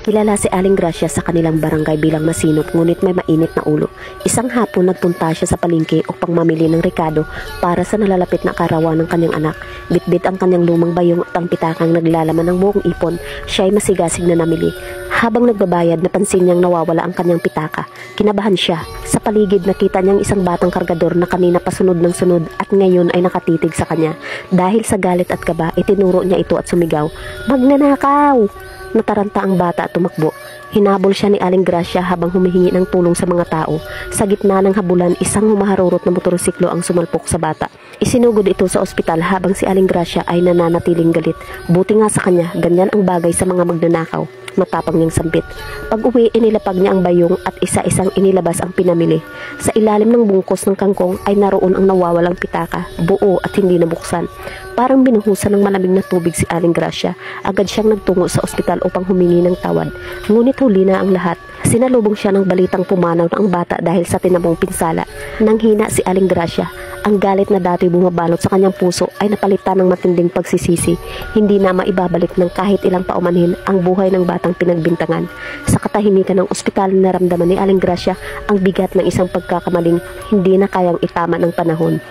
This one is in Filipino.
Kilala si Aling Gracia sa kanilang barangay bilang masinop ngunit may mainit na ulo. Isang hapon nagpunta siya sa palengke upang mamili ng rekado para sa nalalapit na karawan ng kanyang anak. Bitbit ang kanyang lumang bayong at ang pitakang naglalaman ng buong ipon, siya ay masigasig na namili. Habang nagbabayad, napansin niyang nawawala ang kanyang pitaka. Kinabahan siya. Sa paligid nakita niyang isang batang kargador na kanina pasunod ng sunod at ngayon ay nakatitig sa kanya. Dahil sa galit at kaba, itinuro niya ito at sumigaw, "Magnanakaw!" Nataranta ang bata at tumakbo. Hinabol siya ni Aling Gracia habang humihingi ng tulong sa mga tao. Sa gitna ng habulan, isang humaharurot na motorsiklo ang sumalpok sa bata. Isinugod ito sa ospital habang si Aling Gracia ay nananatiling galit. Buti nga sa kanya, ganyan ang bagay sa mga magnanakaw. Matapang niyang sampit. Pag-uwi, inilapag niya ang bayong at isa-isang inilabas ang pinamili. Sa ilalim ng bungkos ng kangkong ay naroon ang nawawalang pitaka, buo at hindi nabuksan. Parang binuhusan ng malamig na tubig si Aling Gracia. Agad siyang nagtungo sa ospital upang humingi ng tawad. Ngunit huli na ang lahat. Sinalubong siya ng balitang pumanaw na ang bata dahil sa tinamong pinsala. Nang hina si Aling Gracia, ang galit na dati bumabalot sa kanyang puso ay napalitan ng matinding pagsisisi. Hindi na maibabalik ng kahit ilang paumanhin ang buhay ng batang pinagbintangan. Sa katahimikan ng ospital, naramdaman ni Aling Gracia ang bigat ng isang pagkakamaling hindi na kayang itama ng panahon.